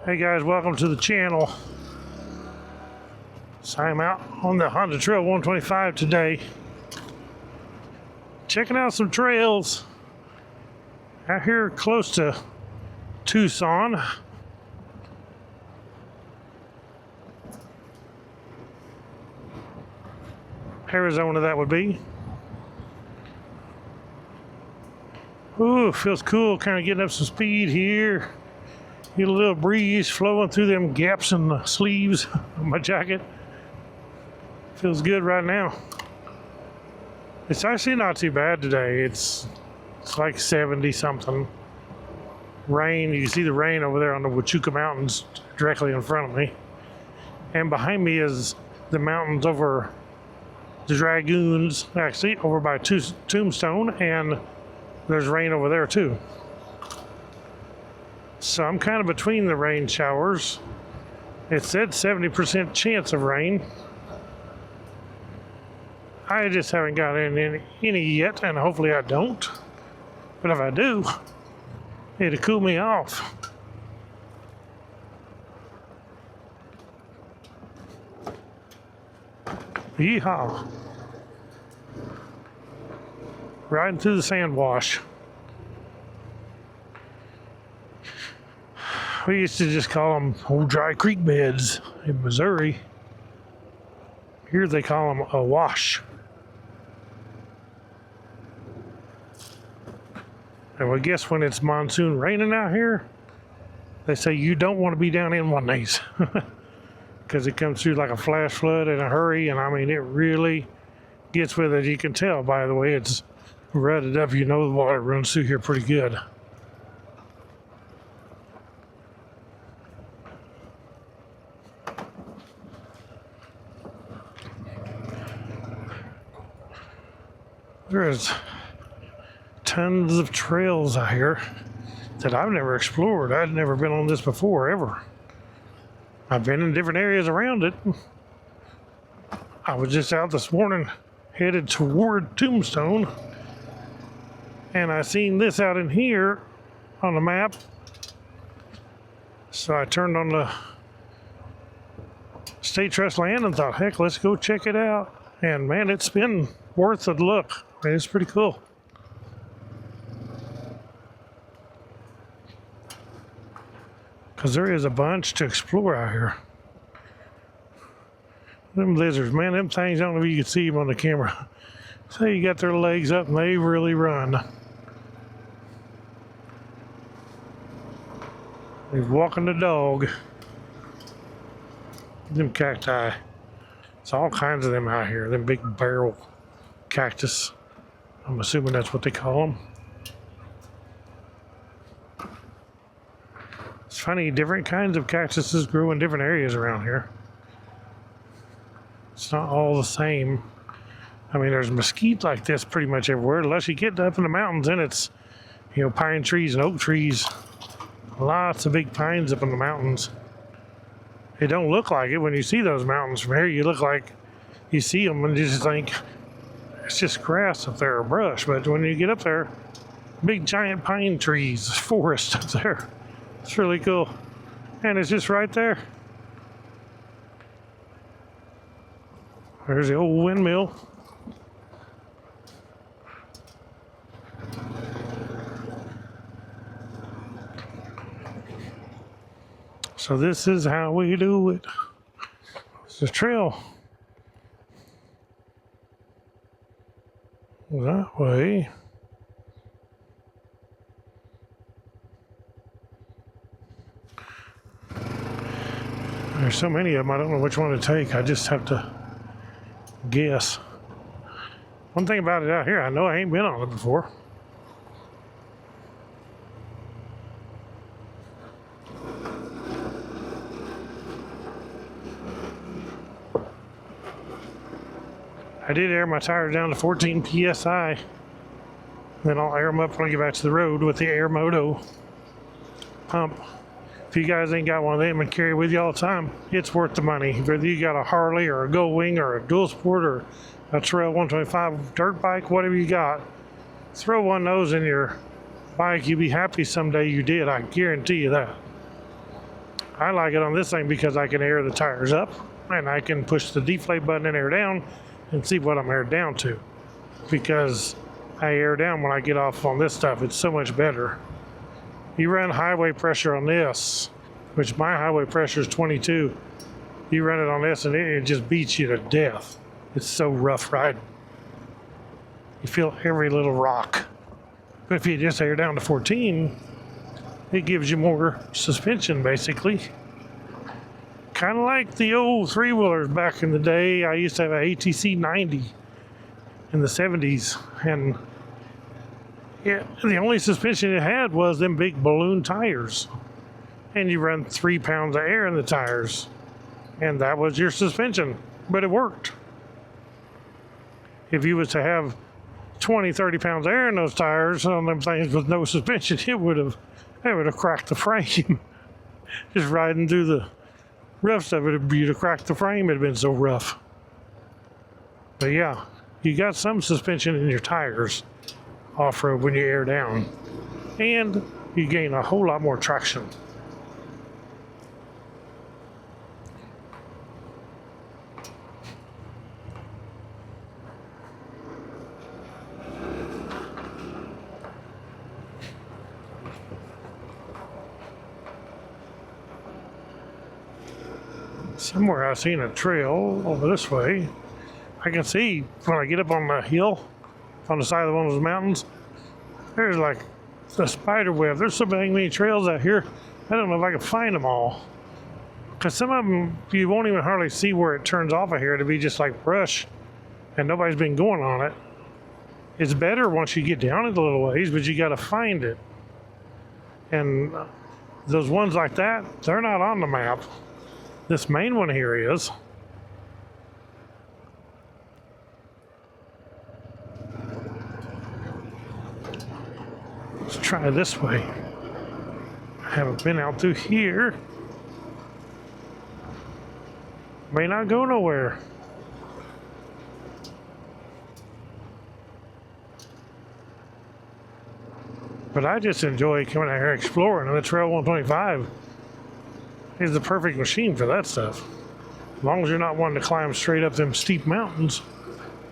Hey guys, welcome to the channel. So I'm out on the Honda Trail 125 today, checking out some trails out here close to Tucson. Arizona, that would be. Ooh, feels cool, kind of getting up some speed here. Get a little breeze flowing through them gaps in the sleeves of my jacket. Feels good right now. It's actually not too bad today. It's like 70 something. Rain, you can see the rain over there on the Rocky Mountains directly in front of me. And behind me is the mountains over the Dragoons, actually over by Tombstone, and there's rain over there too. So I'm kind of between the rain showers. It said 70% chance of rain. I just haven't got any yet, and hopefully I don't. But if I do, it'll cool me off. Yeehaw. Riding through the sand wash. We used to just call them old dry creek beds in Missouri. Here they call them a wash. And I guess when it's monsoon raining out here, they say you don't want to be down in one of these. Because it comes through like a flash flood in a hurry, and I mean, it really gets with it. You can tell by the way it's rutted up. You know the water runs through here pretty good. There's tons of trails out here that I've never explored. I've never been on this before, ever. I've been in different areas around it. I was just out this morning headed toward Tombstone, and I seen this out in here on the map. So I turned on the state trust land and thought, heck, let's go check it out. And man, it's been worth a look. It's pretty cool. Because there is a bunch to explore out here. Them lizards, man, them things, I don't know if you can see them on the camera. So you got their legs up and they really run. They're walking the dog. Them cacti. It's all kinds of them out here. Them big barrel cactus. I'm assuming that's what they call them. It's funny, different kinds of cactuses grow in different areas around here. It's not all the same. I mean, there's mesquite like this pretty much everywhere, unless you get up in the mountains and it's, you know, pine trees and oak trees. Lots of big pines up in the mountains. It don't look like it when you see those mountains from here. You look like you see them and you just think it's just grass up there or brush. But when you get up there, big giant pine trees, forest up there. It's really cool. And it's just right there. There's the old windmill. So this is how we do it. It's a trail. That way. There's so many of them, I don't know which one to take. I just have to guess. One thing about it out here, I know I ain't been on it before. I did air my tires down to 14 PSI. Then I'll air them up when I get back to the road with the AirMoto pump. If you guys ain't got one of them and carry with you all the time, it's worth the money. Whether you got a Harley or a Goldwing or a dual sport or a Trail 125 dirt bike, whatever you got, throw one of those in your bike. You'll be happy someday you did. I guarantee you that. I like it on this thing because I can air the tires up and I can push the deflate button and air down and see what I'm aired down to. Because I air down when I get off on this stuff, it's so much better. You run highway pressure on this, which my highway pressure is 22. You run it on this and it just beats you to death. It's so rough riding. You feel every little rock. But if you just air down to 14, it gives you more suspension, basically. Kind of like the old three-wheelers back in the day. I used to have an ATC 90 in the 70s, and the only suspension it had was them big balloon tires. And you run 3 pounds of air in the tires, and that was your suspension, but it worked. If you was to have 20, 30 pounds of air in those tires on them things with no suspension, it would have cracked the frame. Just riding through the rough stuff, you'd have cracked the frame. It'd been so rough. But yeah, you got some suspension in your tires off-road when you air down, and you gain a whole lot more traction. Somewhere I've seen a trail over this way. I can see when I get up on the hill on the side of one of those mountains, there's like a spider web. There's so many trails out here. I don't know if I can find them all. Because some of them, you won't even hardly see where it turns off of here. It'll be just like brush, and nobody's been going on it. It's better once you get down it a little ways, but you got to find it. And those ones like that, they're not on the map. This main one here is. Let's try this way. I haven't been out through here. May not go nowhere. But I just enjoy coming out here exploring, and the Trail 125 is the perfect machine for that stuff. As long as you're not wanting to climb straight up them steep mountains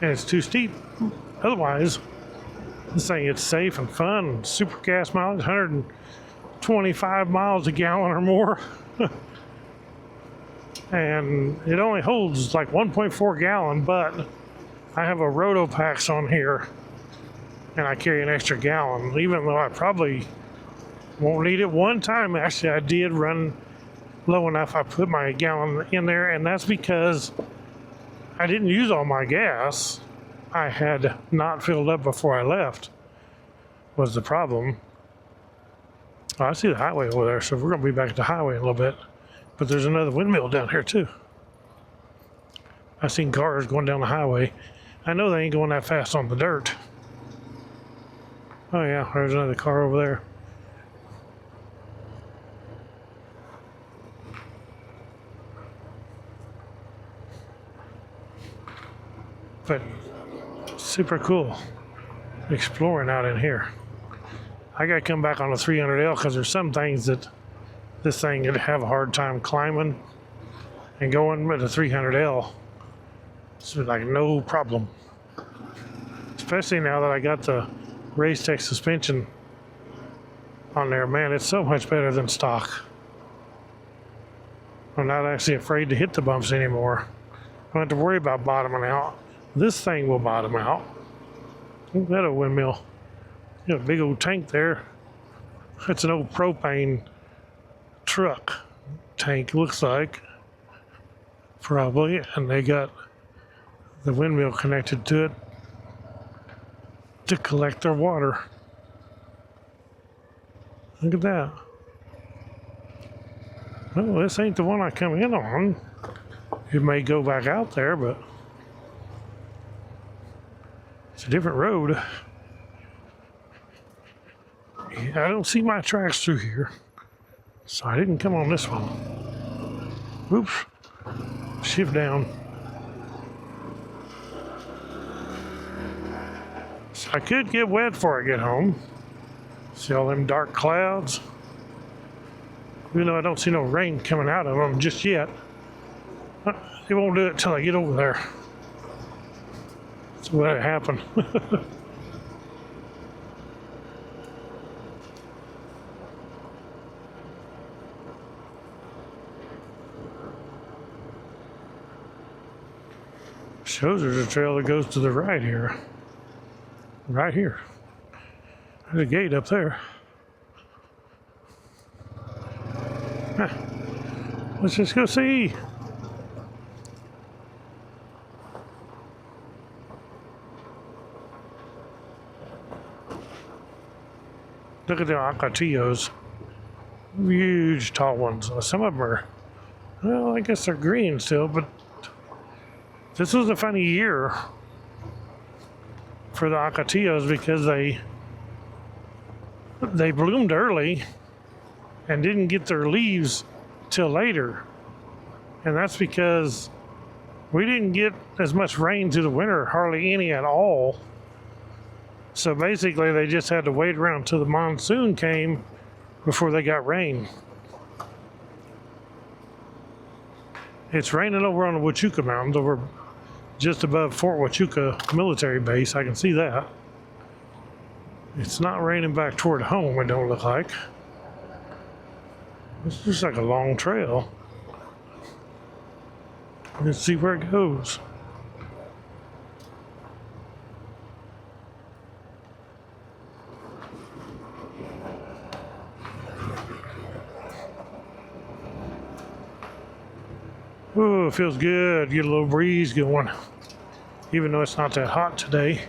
and it's too steep. Otherwise, this thing is safe and fun. Super gas mileage, 125 miles a gallon or more. And it only holds like 1.4 gallon, but I have a Roto Packs on here and I carry an extra gallon, even though I probably won't need it. One time, actually, I did run low enough, I put my gallon in there, and that's because I didn't use all my gas. I had not filled up before I left, was the problem. Oh, I see the highway over there, so we're going to be back at the highway in a little bit. But there's another windmill down here, too. I've seen cars going down the highway. I know they ain't going that fast on the dirt. Oh, yeah, there's another car over there. But super cool exploring out in here. I got to come back on the 300L because there's some things that this thing would have a hard time climbing and going, with the 300L, it's like no problem. Especially now that I got the Race Tech suspension on there. Man, it's so much better than stock. I'm not actually afraid to hit the bumps anymore. I don't have to worry about bottoming out. This thing will bottom out. Look at that old windmill. You got a big old tank there. It's an old propane truck tank, looks like. Probably. And they got the windmill connected to it to collect their water. Look at that. Well, this ain't the one I come in on. It may go back out there, but it's a different road. Yeah, I don't see my tracks through here, so I didn't come on this one. Oops. Shift down. So I could get wet before I get home. See all them dark clouds? Even though I don't see no rain coming out of them just yet. It won't do it till I get over there. That's what happened. Shows there's a trail that goes to the right here. Right here. There's a gate up there. Huh. Let's just go see. Look at the acatillos. Huge tall ones. Some of them are, well, I guess they're green still, but this was a funny year for the acatillos because they bloomed early and didn't get their leaves till later. And that's because we didn't get as much rain through the winter, hardly any at all. So basically they just had to wait around until the monsoon came before they got rain. It's raining over on the Huachuca Mountains, over just above Fort Huachuca military base. I can see that. It's not raining back toward home, it don't look like. It's just like a long trail. Let's see where it goes. Oh, it feels good. Get a little breeze going, even though it's not that hot today.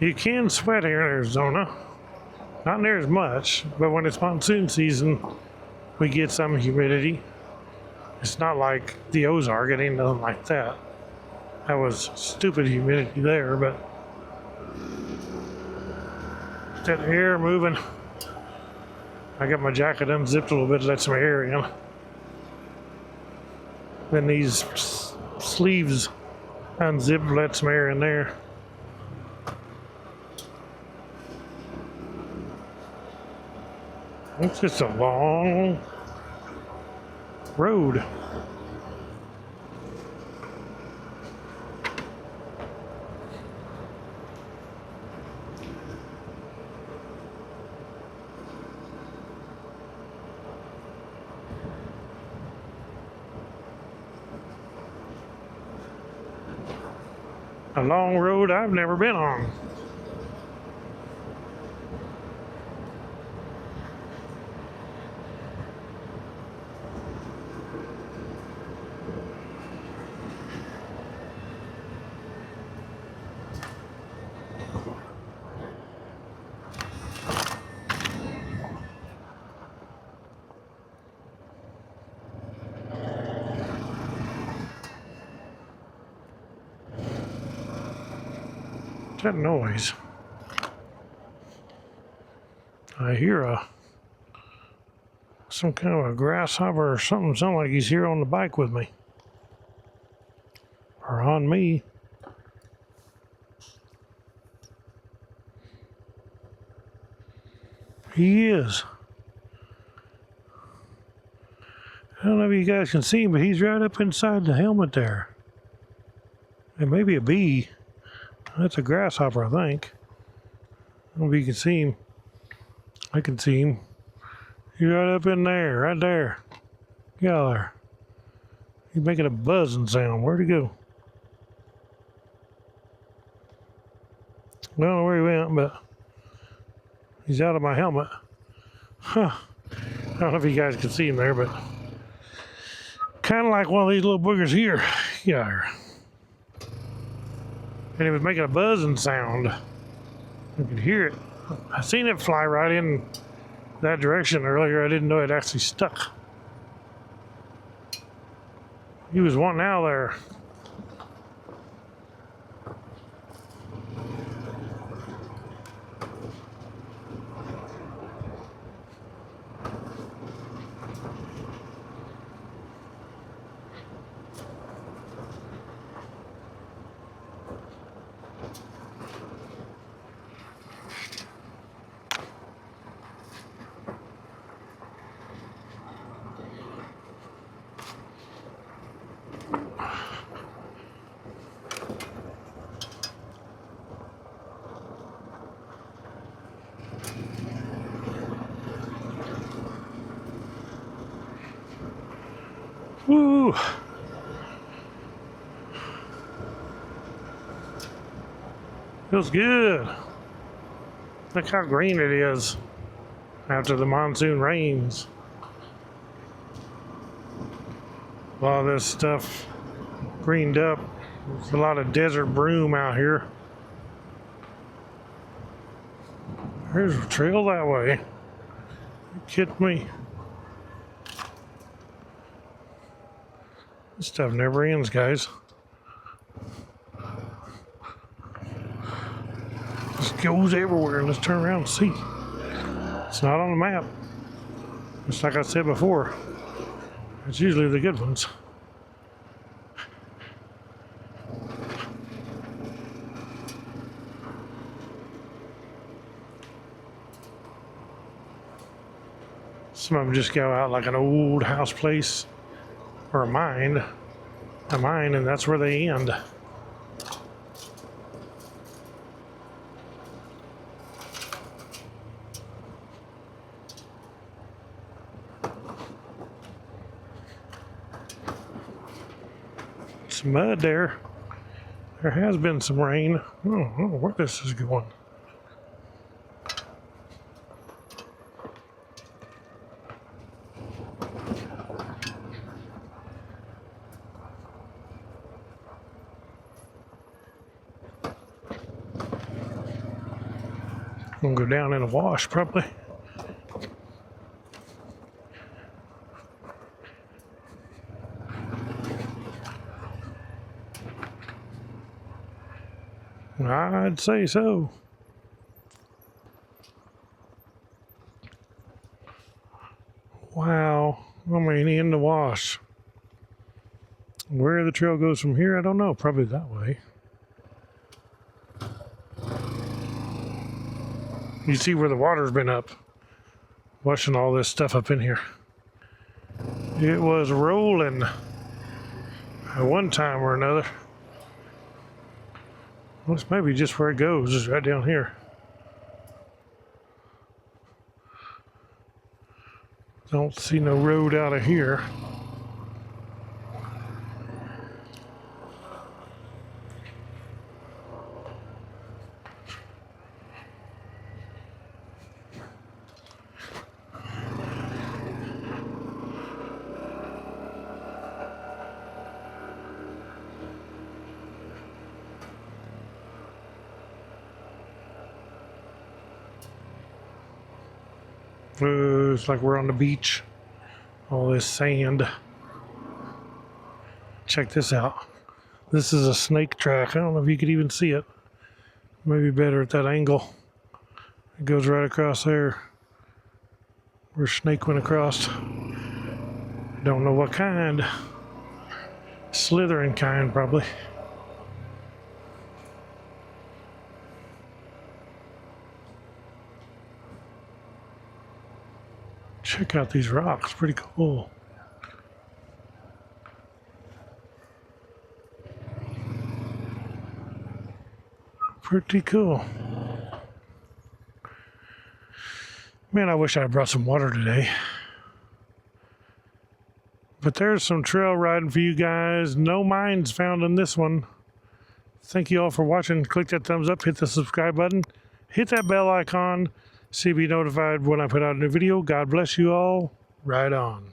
You can sweat here in Arizona. Not near as much, but when it's monsoon season, we get some humidity. It's not like the Ozark, it ain't nothing like that. That was stupid humidity there, but that air moving. I got my jacket unzipped a little bit to let some air in. Then these sleeves unzipped, let some air in there. It's just a long road. A long road I've never been on. That noise? I hear some kind of a grasshopper or something. Sound like he's here on the bike with me, or on me. He is. I don't know if you guys can see him, but he's right up inside the helmet there. It may be a bee. That's a grasshopper, I think. I don't know if you can see him. I can see him. He's right up in there, right there. Get out of there. He's making a buzzing sound. Where'd he go? I don't know where he went, but he's out of my helmet. Huh. I don't know if you guys can see him there, but kind of like one of these little boogers here. Get out of here. And it was making a buzzing sound. You could hear it. I seen it fly right in that direction earlier. I didn't know it actually stuck. He was wanting out there. Woo! Feels good. Look how green it is after the monsoon rains. A lot of this stuff greened up. There's a lot of desert broom out here. There's a trail that way. You kidding me? This stuff never ends, guys. Just goes everywhere. Let's turn around and see. It's not on the map. Just like I said before. It's usually the good ones. Some of them just go out like an old house place or a mine, and that's where they end. Some mud there. There has been some rain. I don't know where this is going. I'm gonna go down in a wash probably. I'd say so. Wow, I mean in the wash. Where the trail goes from here, I don't know. Probably that way. You see where the water's been up, washing all this stuff up in here. It was rolling at one time or another. Well, it's maybe just where it goes, is right down here. Don't see no road out of here. It's like we're on the beach. All this sand. Check this out. This is a snake track. I don't know if you could even see it. Maybe better at that angle. It goes right across there where snake went across. Don't know what kind. Slithering kind, probably. Check out these rocks, pretty cool. Pretty cool. Man, I wish I brought some water today. But there's some trail riding for you guys. No mines found in this one. Thank you all for watching. Click that thumbs up, hit the subscribe button, hit that bell icon. See, be notified when I put out a new video. God bless you all. Ride on.